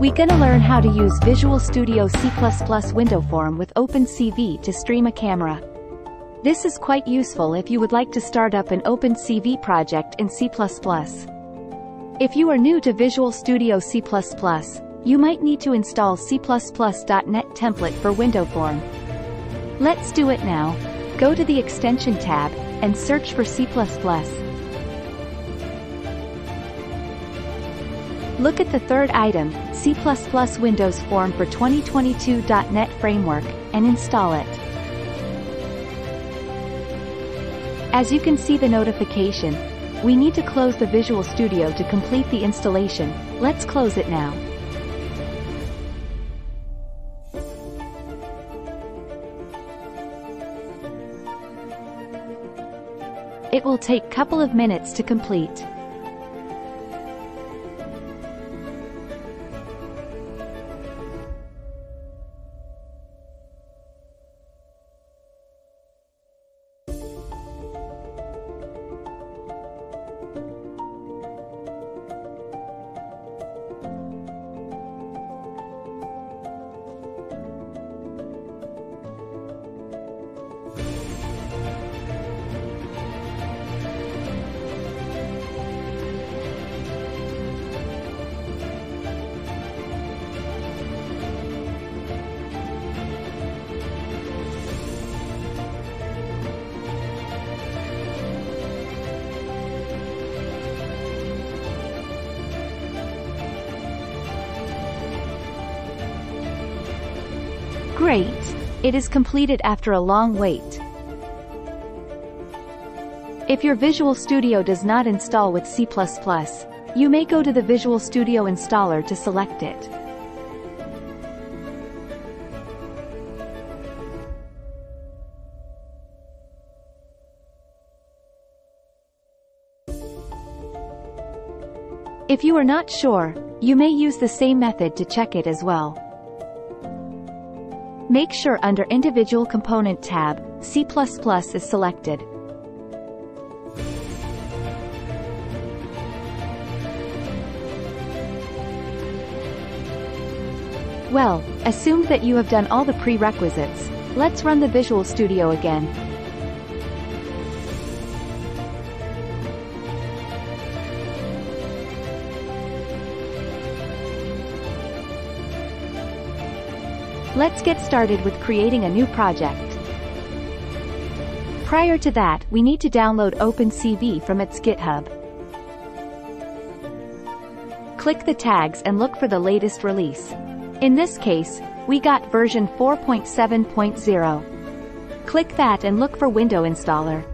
We're gonna learn how to use Visual Studio C++ window form with OpenCV to stream a camera. This is quite useful if you would like to start up an OpenCV project in C++. If you are new to Visual Studio C++, you might need to install C++.NET template for window form. Let's do it now. Go to the Extension tab, and search for C++. Look at the third item, C++ Windows Form for 2022.NET Framework, and install it. As you can see the notification, we need to close the Visual Studio to complete the installation. Let's close it now. It will take couple of minutes to complete. Great! It is completed after a long wait. If your Visual Studio does not install with C++, you may go to the Visual Studio installer to select it. If you are not sure, you may use the same method to check it as well. Make sure under Individual Component tab, C++ is selected. Well, assumed that you have done all the prerequisites, let's run the Visual Studio again. Let's get started with creating a new project. Prior to that, we need to download OpenCV from its GitHub. Click the tags and look for the latest release. In this case, we got version 4.7.0. Click that and look for Window Installer.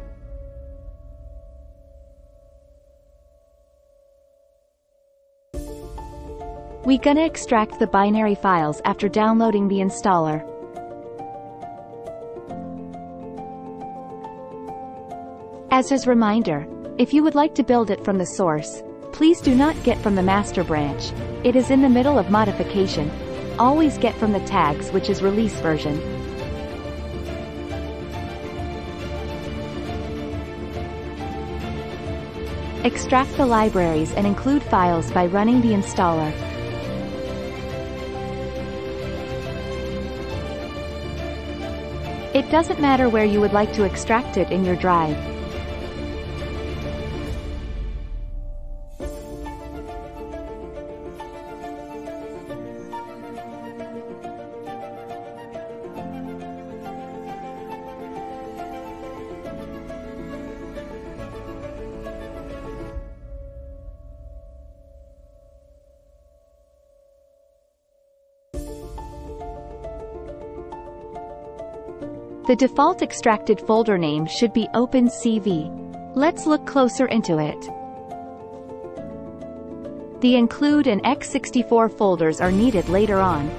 We're gonna extract the binary files after downloading the installer. As a reminder, if you would like to build it from the source, please do not get from the master branch. It is in the middle of modification. Always get from the tags, which is release version. Extract the libraries and include files by running the installer. It doesn't matter where you would like to extract it in your drive. The default extracted folder name should be OpenCV. Let's look closer into it. The include and x64 folders are needed later on.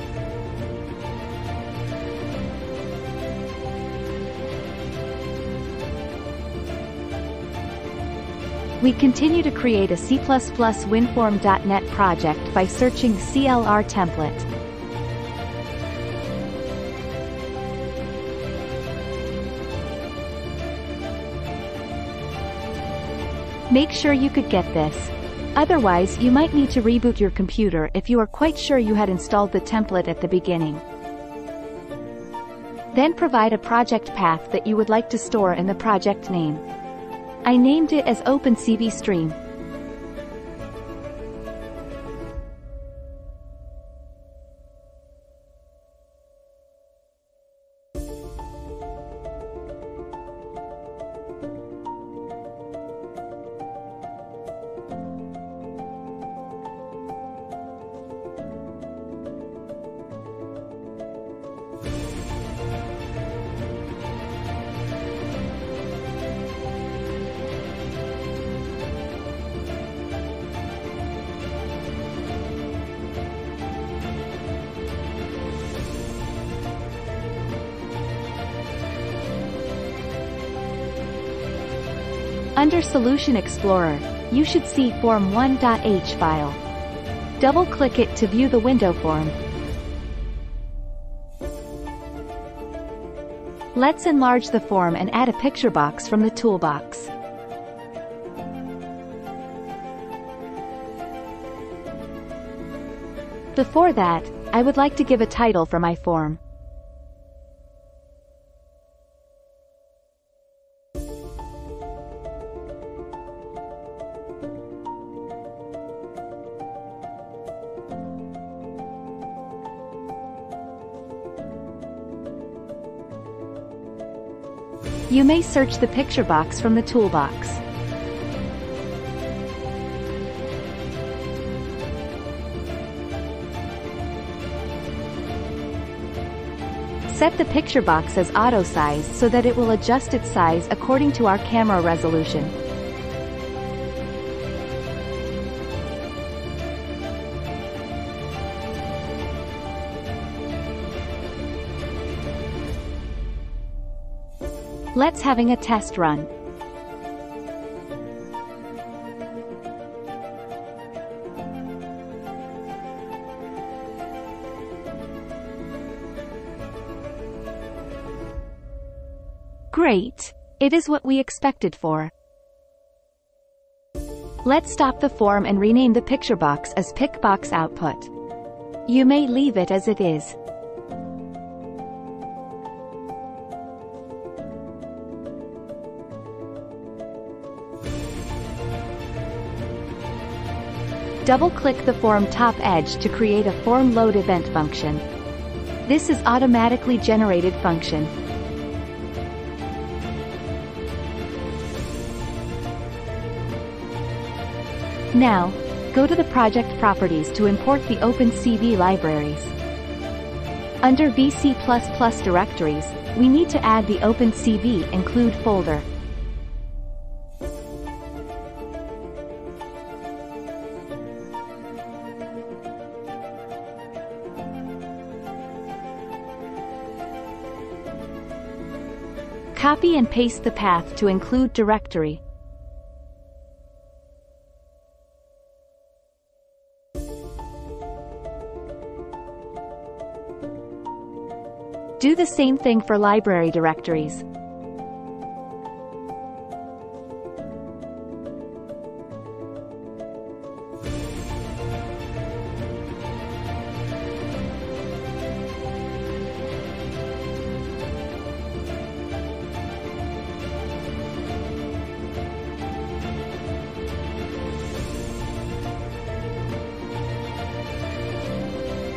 We continue to create a C++ WinForm.NET project by searching CLR template. Make sure you could get this. Otherwise, you might need to reboot your computer if you are quite sure you had installed the template at the beginning. Then provide a project path that you would like to store in the project name. I named it as OpenCV Stream. Under Solution Explorer, you should see form1.h file. Double-click it to view the window form. Let's enlarge the form and add a picture box from the toolbox. Before that, I would like to give a title for my form. You may search the picture box from the toolbox. Set the picture box as auto size so that it will adjust its size according to our camera resolution. Let's having a test run. Great! It is what we expected for. Let's stop the form and rename the picture box as PicBox Output. You may leave it as it is. Double-click the form top edge to create a form load event function. This is automatically generated function. Now, go to the project properties to import the OpenCV libraries. Under VC++ directories, we need to add the OpenCV include folder. Copy and paste the path to include directory. Do the same thing for library directories.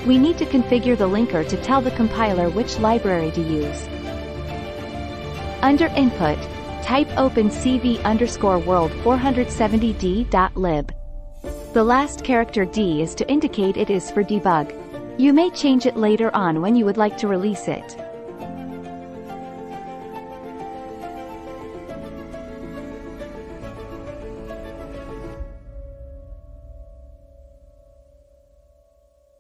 We need to configure the linker to tell the compiler which library to use. Under Input, type OpenCV_world 470d.lib. The last character D is to indicate it is for debug. You may change it later on when you would like to release it.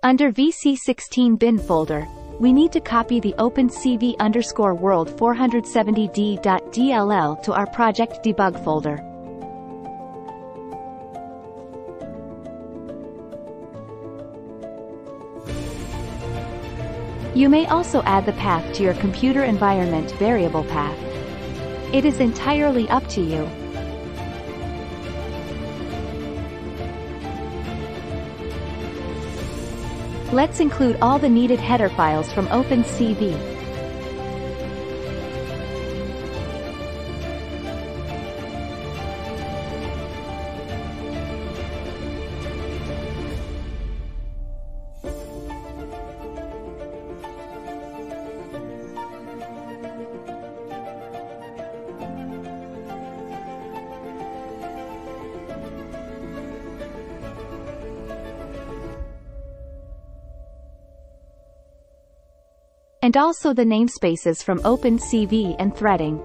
Under VC16 bin folder, we need to copy the OpenCV_world 470d.dll to our project debug folder. You may also add the path to your computer environment variable path. It is entirely up to you. Let's include all the needed header files from OpenCV. And also the namespaces from OpenCV and threading.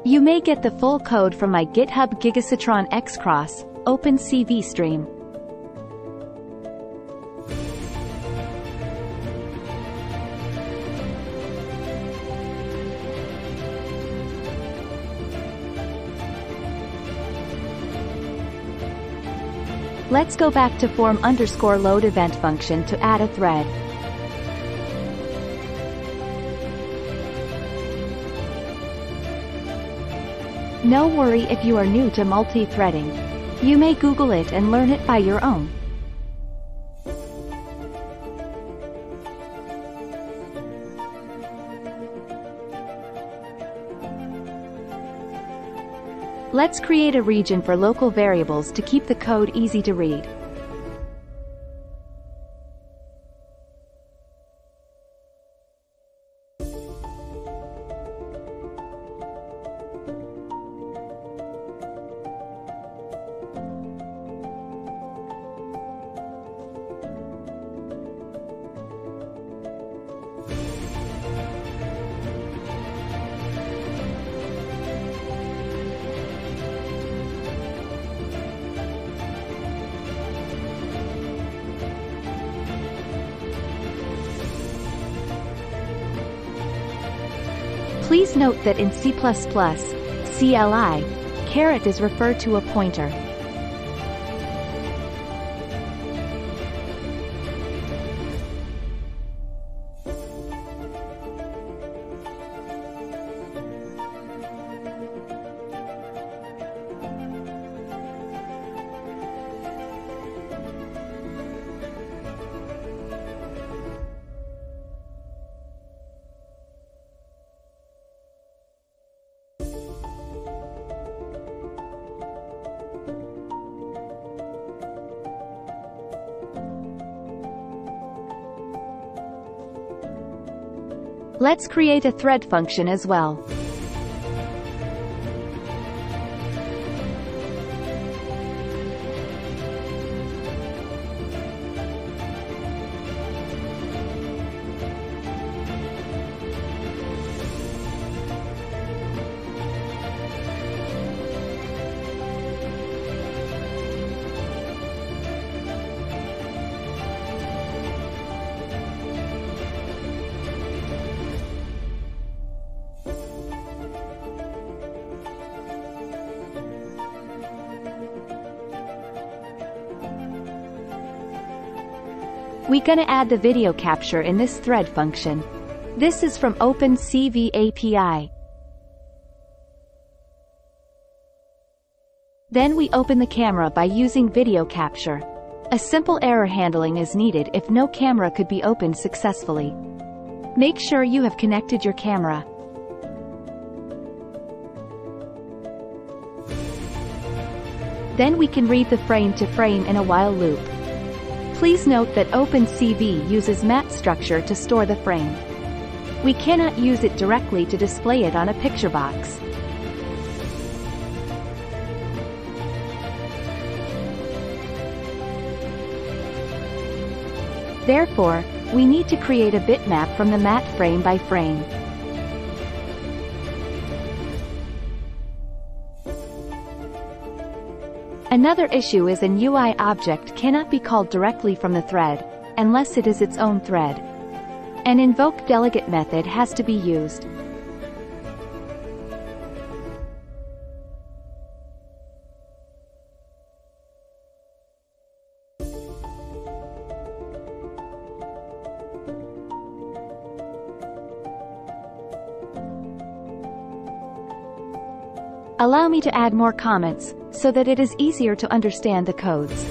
You may get the full code from my GitHub Gigasitron-Xcross, OpenCV stream. Let's go back to form_load event function to add a thread. No worry if you are new to multi-threading. You may Google it and learn it by your own. Let's create a region for local variables to keep the code easy to read. Please note that in C++, CLI, caret is referred to a pointer. Let's create a thread function as well. We're gonna add the video capture in this thread function. This is from OpenCV API. Then we open the camera by using video capture. A simple error handling is needed if no camera could be opened successfully. Make sure you have connected your camera. Then we can read the frame to frame in a while loop. Please note that OpenCV uses mat structure to store the frame. We cannot use it directly to display it on a picture box. Therefore, we need to create a bitmap from the mat frame by frame. Another issue is an UI object cannot be called directly from the thread, unless it is its own thread. An invoke delegate method has to be used. Allow me to add more comments, so that it is easier to understand the codes.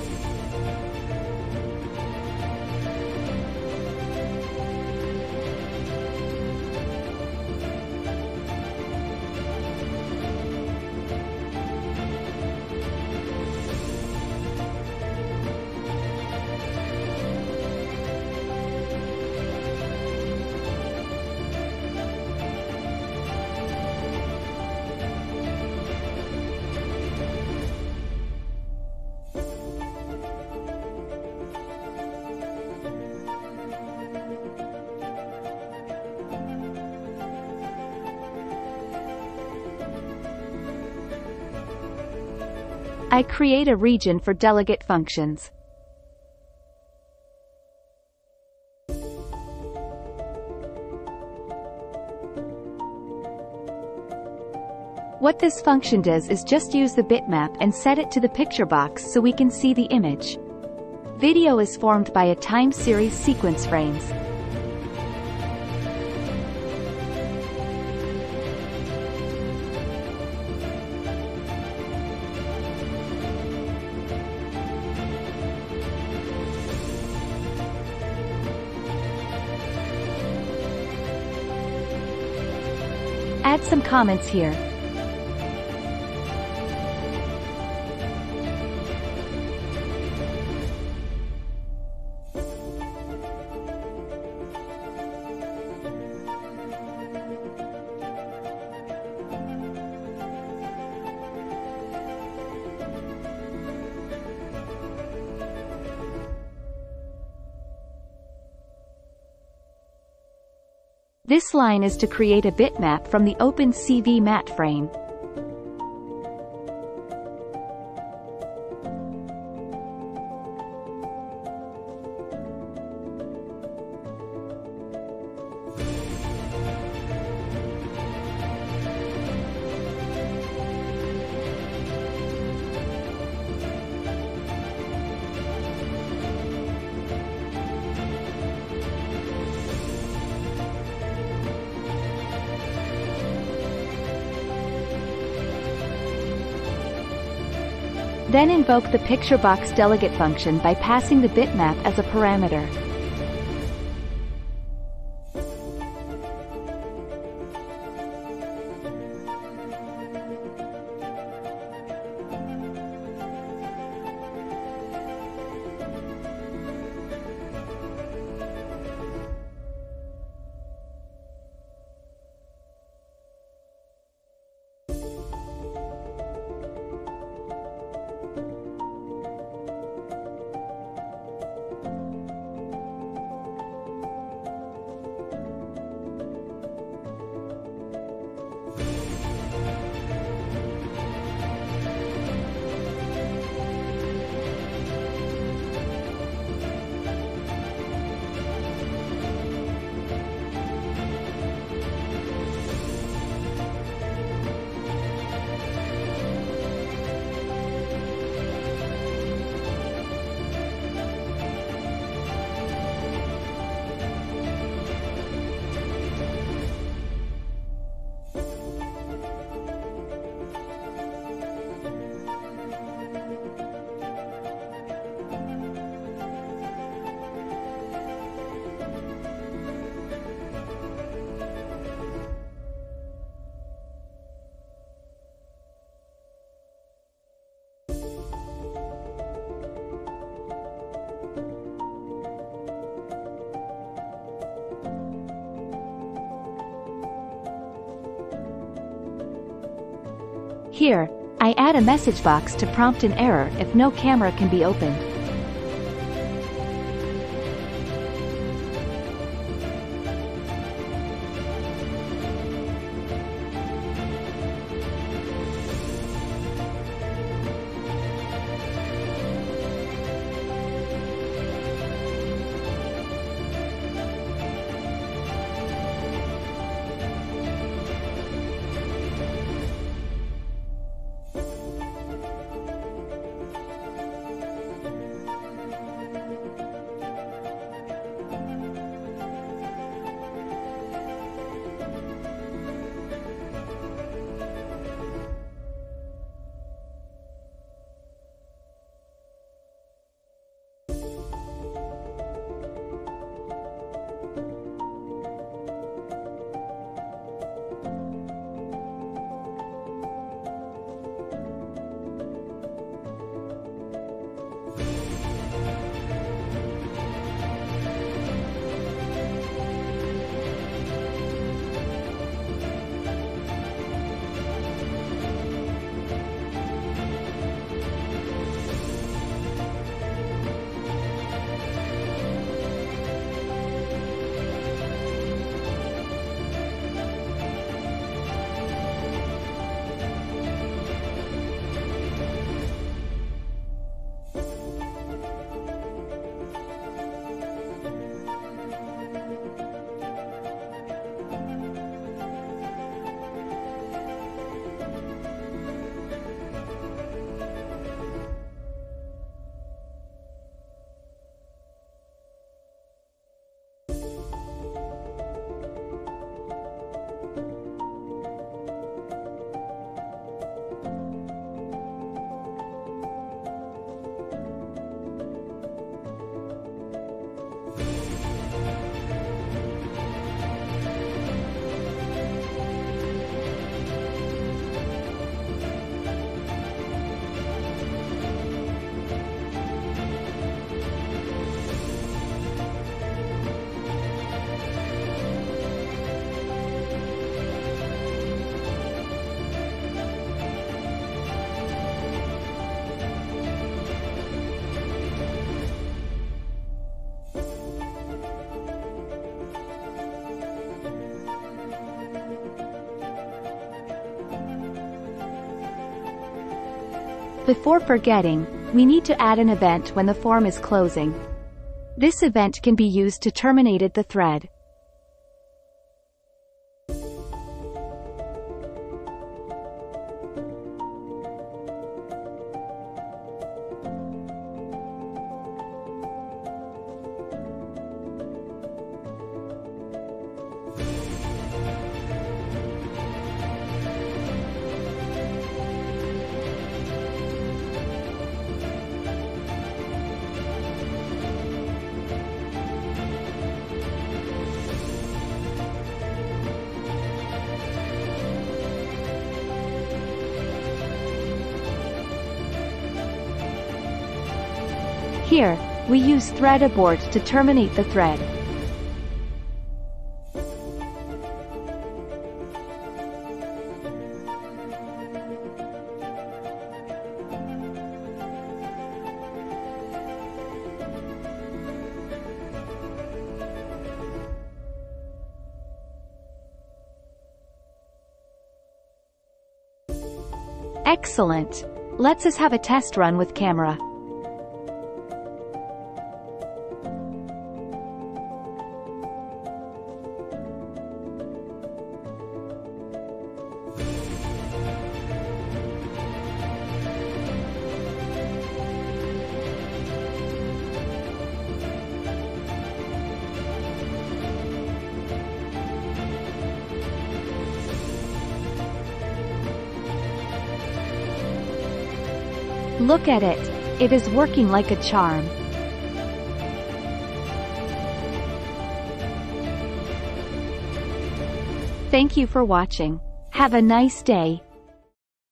I create a region for delegate functions. What this function does is just use the bitmap and set it to the picture box so we can see the image. Video is formed by a time series sequence frames. Add some comments here. This line is to create a bitmap from the OpenCV mat frame. Then invoke the picture box delegate function by passing the bitmap as a parameter. Here, I add a message box to prompt an error if no camera can be opened. Before forgetting, we need to add an event when the form is closing. This event can be used to terminate the thread. Here, we use thread abort to terminate the thread. Excellent! Let's have a test run with camera. Look at it. It is working like a charm. Thank you for watching. Have a nice day.